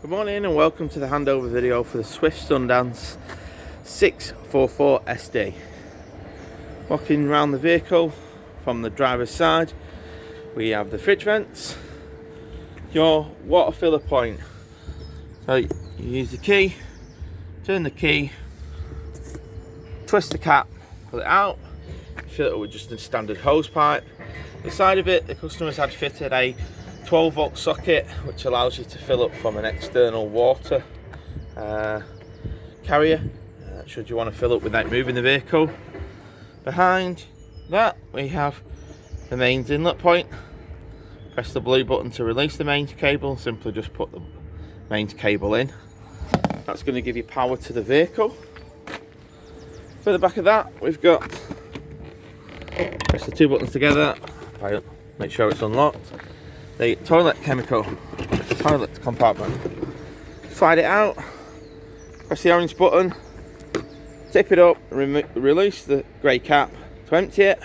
Good morning and welcome to the handover video for the Swift Sundance 644 SD. Walking around the vehicle from the driver's side, we have the fridge vents, your water filler point. So you use the key, turn the key, twist the cap, pull it out, fill it up with just a standard hose pipe. The side of it, the customers had fitted a 12 volt socket which allows you to fill up from an external water carrier should you want to fill up without moving the vehicle. Behind that we have the mains inlet point. Press the blue button to release the mains cable, simply just put the mains cable in. That's going to give you power to the vehicle. For the back of that we've got, press the two buttons together, make sure it's unlocked, the toilet compartment. Slide it out, press the orange button, tip it up, release the grey cap to empty it,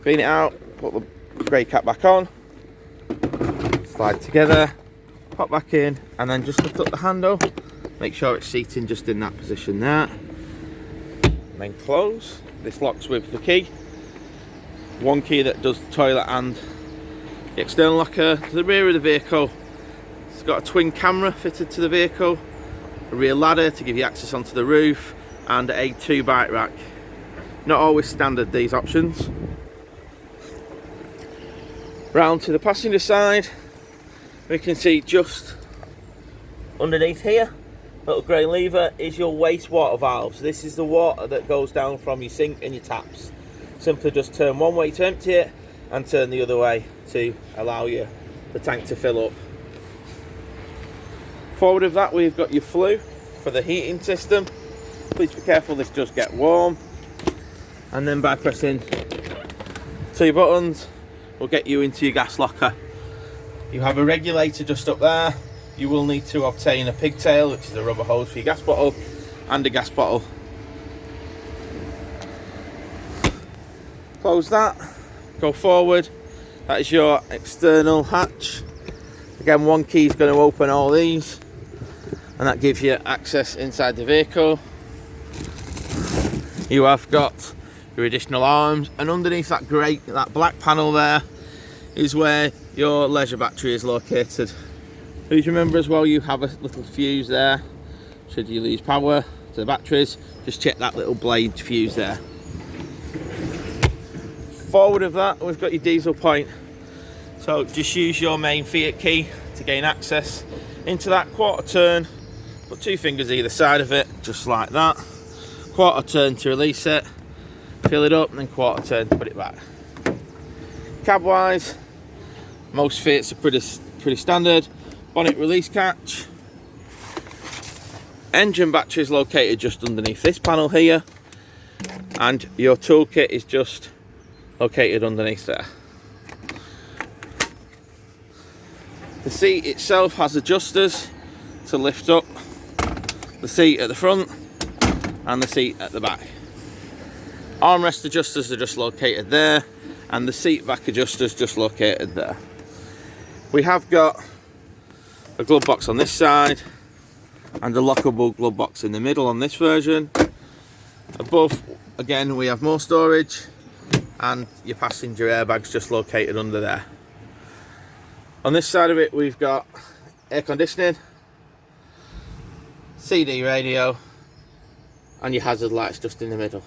clean it out, put the grey cap back on, slide together, pop back in, and then just lift up the handle, make sure it's seating just in that position there, and then close. This locks with the key, one key that does the toilet and the external locker. To the rear of the vehicle, it's got a twin camera fitted to the vehicle, a rear ladder to give you access onto the roof, and a 2 bike rack. Not always standard, these options. Round to the passenger side, we can see just underneath here, little grey lever, is your wastewater valves. This is the water that goes down from your sink and your taps. Simply just turn one way to empty it and turn the other way to allow the tank to fill up. Forward of that we've got your flue for the heating system. Please be careful, this does get warm. And then by pressing two buttons we'll get you into your gas locker. You have a regulator just up there. You will need to obtain a pigtail, which is a rubber hose for your gas bottle, and a gas bottle. Close that, go forward, that is your external hatch. Again, one key is going to open all these and that gives you access inside the vehicle. You have got your additional arms, and underneath that black panel there is where your leisure battery is located. Please remember as well, you have a little fuse there. Should you lose power to the batteries, just check that little blade fuse there. Forward of that we've got your diesel point, so just use your main Fiat key to gain access into that quarter turn. Put two fingers either side of it, just like that. Quarter turn to release it, fill it up, and then quarter turn to put it back. Cab wise, most Fiats are pretty standard. Bonnet release catch. Engine battery is located just underneath this panel here, and your toolkit is just located underneath there. The seat itself has adjusters to lift up the seat at the front and the seat at the back. Armrest adjusters are just located there, and the seat back adjusters just located there. We have got a glove box on this side and a lockable glove box in the middle on this version. Above, again, we have more storage, and your passenger airbags just located under there. On this side of it we've got air conditioning, CD radio, and your hazard lights just in the middle.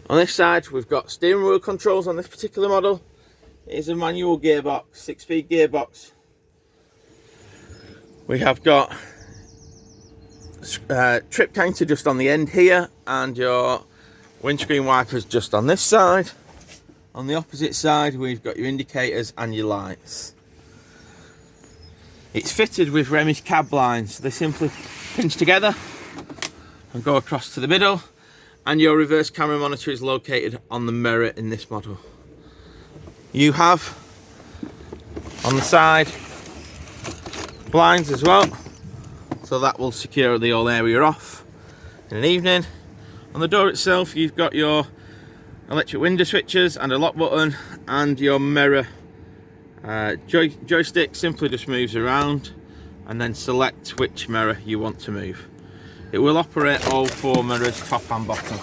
On this side we've got steering wheel controls on this particular model. It is a manual gearbox, 6-speed gearbox. We have got trip counter just on the end here, and your windscreen wipers just on this side. On the opposite side we've got your indicators and your lights. It's fitted with Remy's cab lines. They simply pinch together and go across to the middle, and your reverse camera monitor is located on the mirror in this model. You have on the side blinds as well, so that will secure the whole area off in an evening. On the door itself you've got your electric window switches and a lock button, and your mirror Joystick simply just moves around and then select which mirror you want to move. It will operate all 4 mirrors, top and bottom.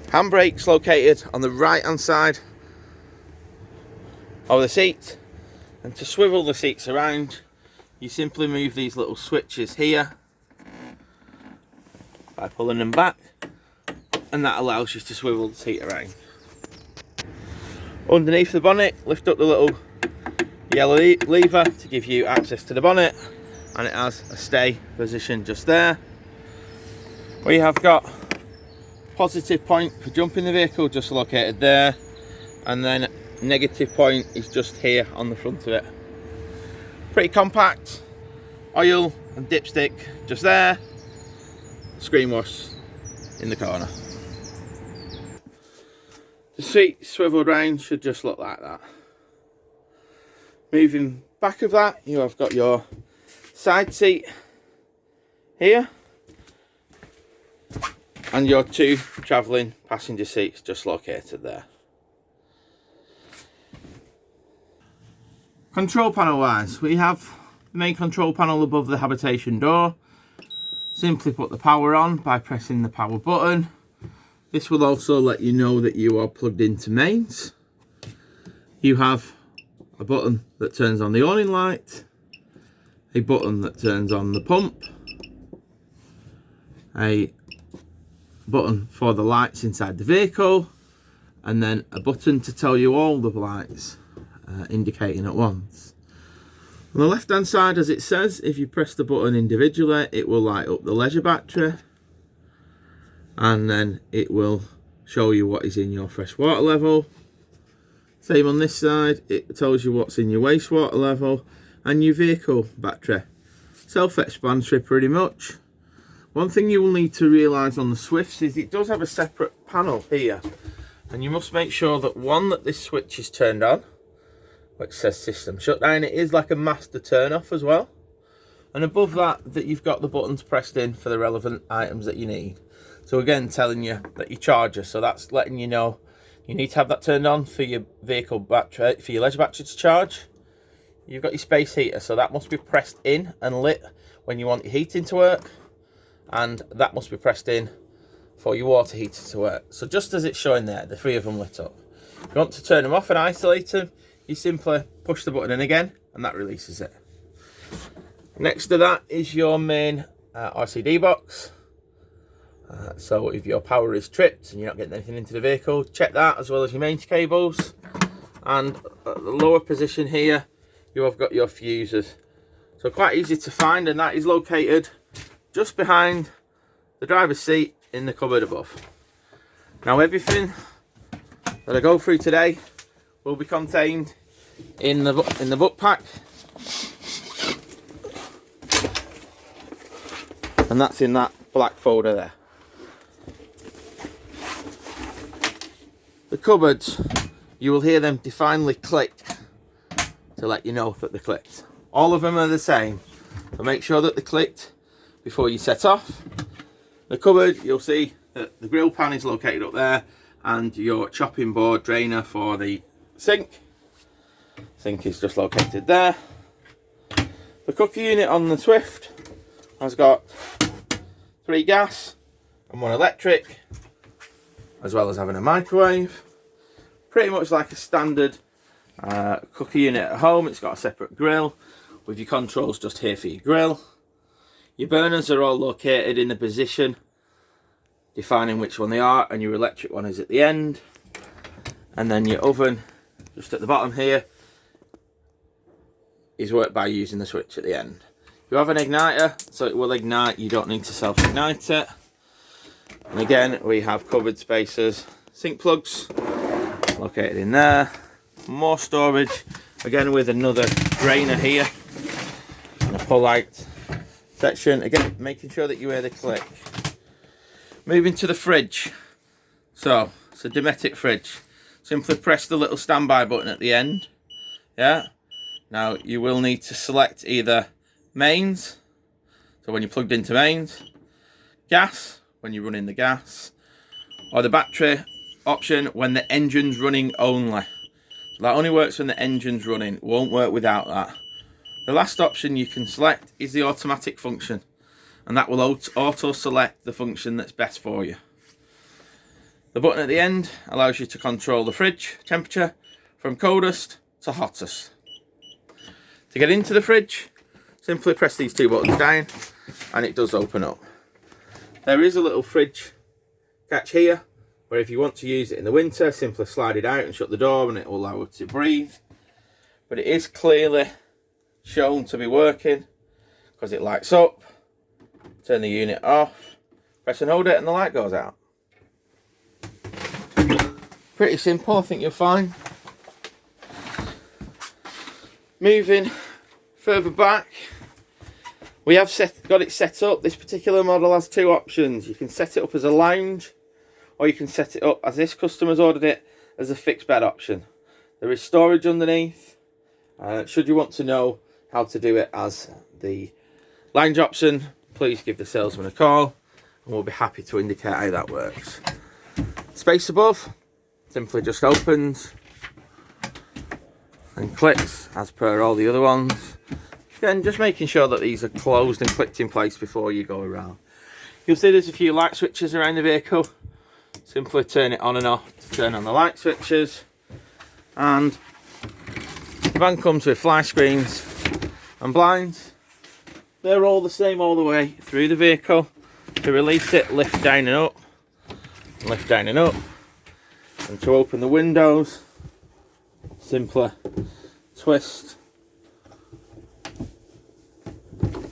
Handbrake's located on the right hand side of the seat, and to swivel the seats around you simply move these little switches here by pulling them back, and that allows you to swivel the seat around. Underneath the bonnet, lift up the little yellow lever to give you access to the bonnet, and it has a stay position just there. We have got positive point for jumping the vehicle just located there, and then negative point is just here on the front of it. Pretty compact. Oil and dipstick just there. Screen wash in the corner. The seat swiveled round should just look like that. Moving back of that, you have got your side seat here, and your 2 travelling passenger seats just located there. Control panel wise, we have the main control panel above the habitation door. Simply put the power on by pressing the power button. This will also let you know that you are plugged into mains. You have a button that turns on the awning light, a button that turns on the pump, a button for the lights inside the vehicle, and then a button to tell you all the lights indicating at once. On the left hand side, as it says, if you press the button individually, it will light up the leisure battery, and then it will show you what is in your freshwater level. Same on this side, it tells you what's in your wastewater level and your vehicle battery. Self-explanatory pretty much. One thing you will need to realise on the Swifts is it does have a separate panel here, and you must make sure that that this switch is turned on, which says system shutdown. It is like a master turn off as well, and above that you've got the buttons pressed in for the relevant items that you need. So again, telling you that your charger, so that's letting you know you need to have that turned on for your vehicle battery, for your leisure battery to charge. You've got your space heater, so that must be pressed in and lit when you want your heating to work, and that must be pressed in for your water heater to work. So just as it's showing there, the 3 of them lit up. If you want to turn them off and isolate them, you simply push the button in again and that releases it. Next to that is your main Icd box. So if your power is tripped and you're not getting anything into the vehicle, check that, as well as your mains cables. And at the lower position here, you have got your fuses. So quite easy to find, and that is located just behind the driver's seat in the cupboard above. Now everything that I go through today will be contained in the book pack, and that's in that black folder there. The cupboards, you will hear them divinely click to let you know that they clicked. All of them are the same, so make sure that they clicked before you set off. The cupboard, you'll see that the grill pan is located up there, and your chopping board drainer for the sink. Sink is just located there. The cooker unit on the Swift has got 3 gas and 1 electric, as well as having a microwave. Pretty much like a standard cooker unit at home. It's got a separate grill with your controls just here for your grill. Your burners are all located in the position defining which one they are, and your electric one is at the end. And then your oven just at the bottom here is worked by using the switch at the end. You have an igniter, so it will ignite. You don't need to self-ignite it. And again, we have cupboard spacers, sink plugs located in there. More storage, again with another drainer here and a pull out section. Again, making sure that you hear the click. Moving to the fridge. So it's a Dometic fridge. Simply press the little standby button at the end. Yeah. Now you will need to select either mains, so when you're plugged into mains, gas when you're running the gas, or the battery option when the engine's running only. That only works when the engine's running, it won't work without that. The last option you can select is the automatic function, and that will auto select the function that's best for you. The button at the end allows you to control the fridge temperature from coldest to hottest. To get into the fridge, simply press these two buttons down and it does open up. There is a little fridge catch here where if you want to use it in the winter, simply slide it out and shut the door and it will allow it to breathe. But it is clearly shown to be working because it lights up. Turn the unit off, press and hold it and the light goes out. Pretty simple, I think you'll find. Moving further back, we have got it set up. This particular model has two options. You can set it up as a lounge, or you can set it up as this customer's ordered it as a fixed bed option. There is storage underneath. Should you want to know how to do it as the lounge option, please give the salesman a call and we'll be happy to indicate how that works. Space above simply just opens and clicks as per all the other ones. Again, just making sure that these are closed and clicked in place before you go around. You'll see there's a few light switches around the vehicle. Simply turn it on and off to turn on the light switches. And the van comes with fly screens and blinds. They're all the same all the way through the vehicle. To release it, lift down and up, lift down and up. And to open the windows, simply twist,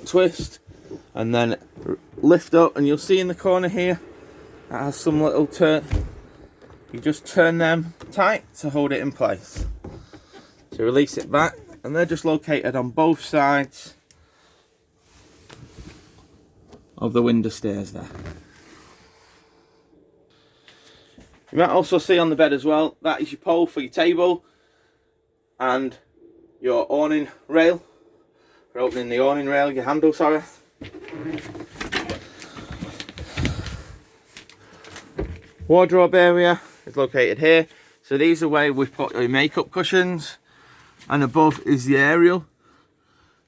twist, and then lift up, and you'll see in the corner here it has some little turn. You just turn them tight to hold it in place. To release it back, and they're just located on both sides of the window stairs there. You might also see on the bed as well, that is your pole for your table and your awning rail, for opening the awning rail, your handle, sorry. Wardrobe area is located here. So these are where we put your makeup cushions, and above is the aerial.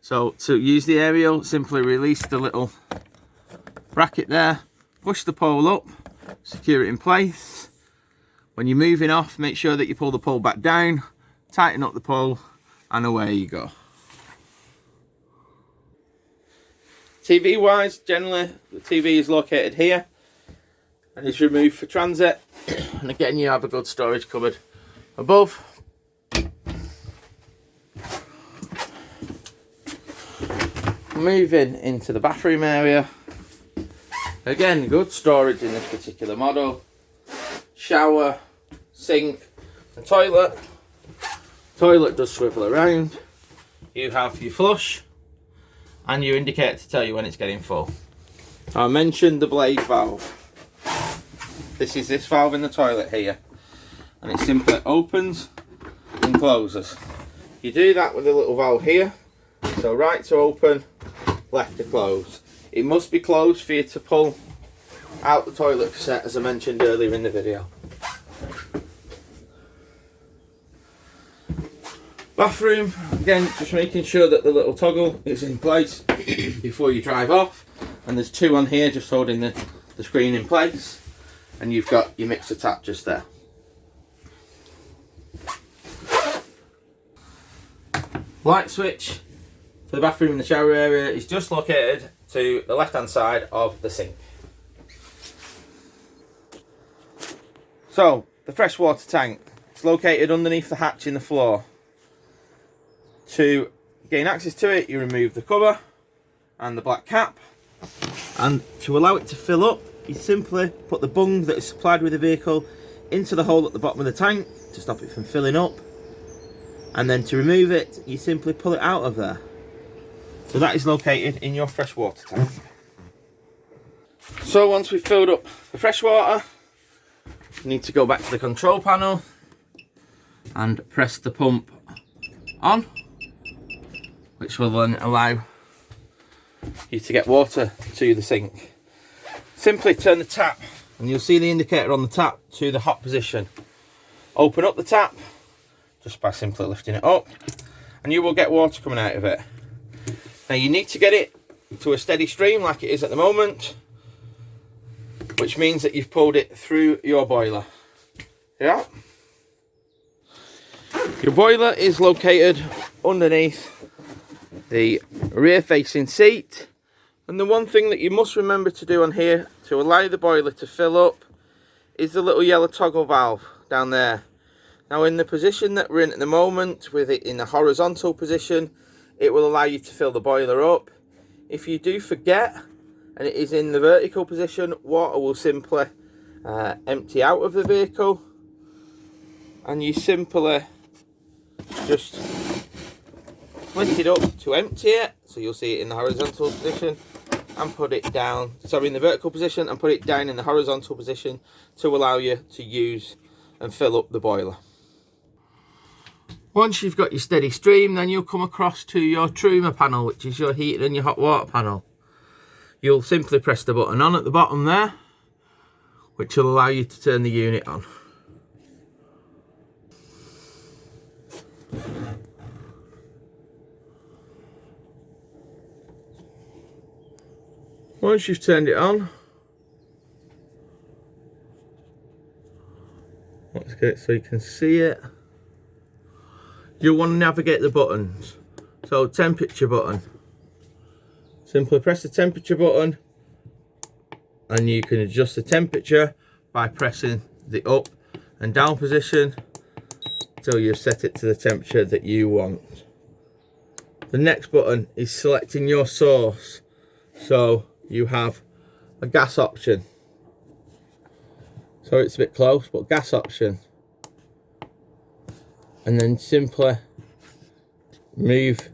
So to use the aerial, simply release the little bracket there, push the pole up, secure it in place. When you're moving off, make sure that you pull the pole back down, tighten up the pole, and away you go. TV wise, generally the TV is located here and is removed for transit. And again, you have a good storage cupboard above. Moving into the bathroom area. Again, good storage in this particular model. Shower, sink and toilet. Toilet does swivel around. You have your flush and your indicator to tell you when it's getting full. I mentioned the blade valve. This is this valve in the toilet here, and it simply opens and closes. You do that with a little valve here, so right to open, left to close. It must be closed for you to pull out the toilet cassette, as I mentioned earlier in the video. Bathroom, again, just making sure that the little toggle is in place before you drive off. And there's two on here just holding the screen in place. And you've got your mixer tap just there. Light switch for the bathroom and the shower area is just located to the left hand side of the sink. So, the freshwater tank, it's located underneath the hatch in the floor. To gain access to it, you remove the cover and the black cap, and to allow it to fill up, you simply put the bung that is supplied with the vehicle into the hole at the bottom of the tank to stop it from filling up, and then to remove it, you simply pull it out of there. So that is located in your freshwater tank. So once we've filled up the freshwater, you need to go back to the control panel and press the pump on, which will then allow you to get water to the sink. Simply turn the tap and you'll see the indicator on the tap to the hot position. Open up the tap, just by simply lifting it up, and you will get water coming out of it. Now you need to get it to a steady stream like it is at the moment, which means that you've pulled it through your boiler. Yeah. Your boiler is located underneath the rear facing seat, and the one thing that you must remember to do on here to allow the boiler to fill up is the little yellow toggle valve down there. Now in the position that we're in at the moment, with it in the horizontal position, it will allow you to fill the boiler up. If you do forget and it is in the vertical position, water will simply empty out of the vehicle, and you simply just flint it up to empty it. So you'll see it in the horizontal position and put it down, sorry, in the vertical position, and put it down in the horizontal position to allow you to use and fill up the boiler. Once you've got your steady stream, then you'll come across to your Truma panel, which is your heating and your hot water panel. You'll simply press the button on at the bottom there, which will allow you to turn the unit on. Once you've turned it on, let's get it so you can see it. You'll want to navigate the buttons. So temperature button. Simply press the temperature button and you can adjust the temperature by pressing the up and down position till you've set it to the temperature that you want. The next button is selecting your source. So you have a gas option. So it's a bit close, but gas option. And then simply move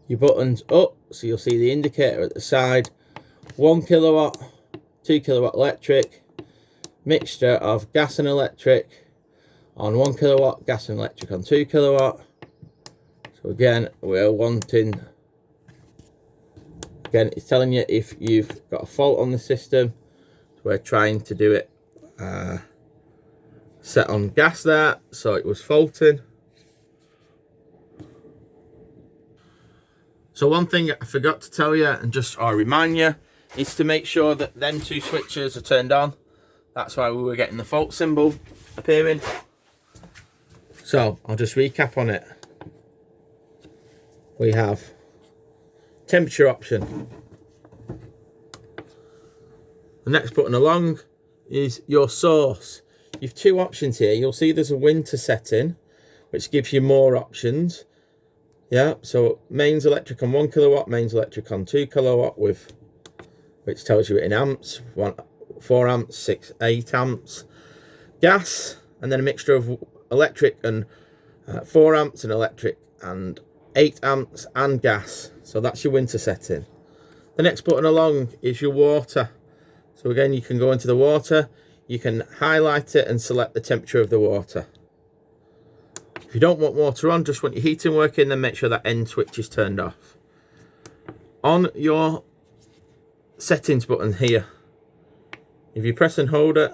your buttons up so you'll see the indicator at the side. 1 kilowatt, 2 kilowatt electric, mixture of gas and electric on 1 kilowatt, gas and electric on 2 kilowatt. So again, we're wanting, again, it's telling you if you've got a fault on the system. So we're trying to do it set on gas there, so it was faulting. So one thing I forgot to tell you, and just or remind you, is to make sure that them two switches are turned on. That's why we were getting the fault symbol appearing. So I'll just recap on it. We have temperature option. The next button along is your source. You've two options here. You'll see there's a winter setting, which gives you more options. Yeah, so mains electric on 1 kilowatt, mains electric on 2 kilowatt, with which tells you in amps, 4 amps, 6, 8 amps. Gas, and then a mixture of electric and 4 amps and electric and 8 amps and gas. So that's your winter setting. The next button along is your water. So again, you can go into the water, you can highlight it and select the temperature of the water. If you don't want water on, just want your heating working, then make sure that end switch is turned off. On your settings button here, if you press and hold it,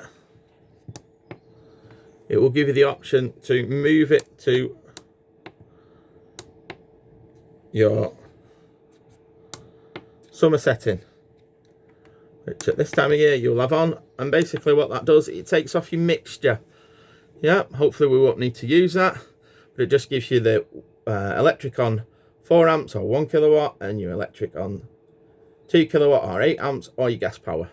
it will give you the option to move it to your summer setting, which at this time of year you'll have on. And basically what that does, it takes off your mixture. Yeah, hopefully we won't need to use that, but it just gives you the electric on 4 amps or 1 kilowatt and your electric on 2 kilowatt or 8 amps or your gas power.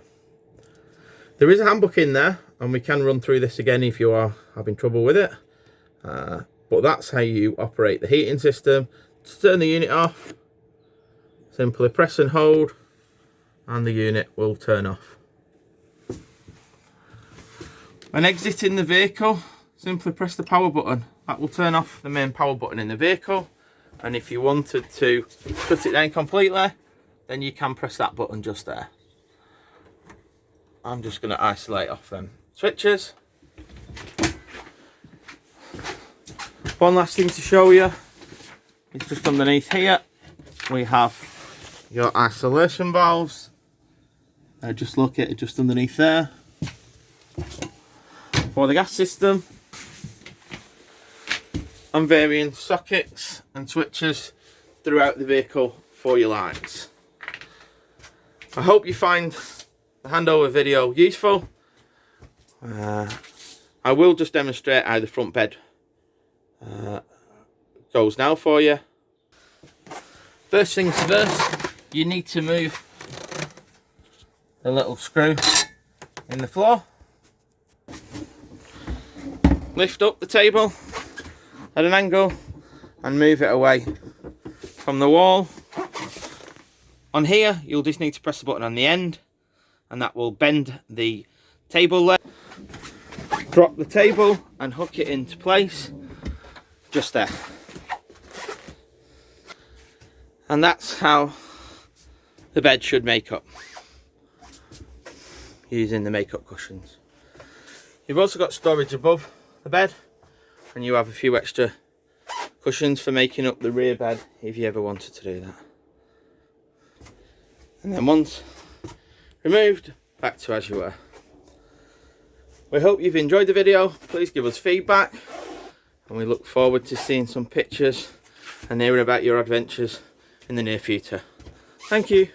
There is a handbook in there, and we can run through this again if you are having trouble with it, but that's how you operate the heating system. To turn the unit off, simply press and hold and the unit will turn off. When exiting the vehicle, simply press the power button. That will turn off the main power button in the vehicle, and if you wanted to shut it down completely, then you can press that button just there. I'm just going to isolate off them switches. One last thing to show you is just underneath here we have your isolation valves. Just located just underneath there. For the gas system, and varying sockets and switches throughout the vehicle for your lights. I hope you find the handover video useful. I will just demonstrate how the front bed goes now for you. First things first, you need to move the little screw in the floor. Lift up the table at an angle and move it away from the wall. On here, you'll just need to press the button on the end and that will bend the table leg. Drop the table and hook it into place just there. And that's how the bed should make up, using the makeup cushions. You've also got storage above the bed, and you have a few extra cushions for making up the rear bed if you ever wanted to do that. And then once removed, back to as you were. We hope you've enjoyed the video. Please give us feedback, and we look forward to seeing some pictures and hearing about your adventures in the near future. Thank you.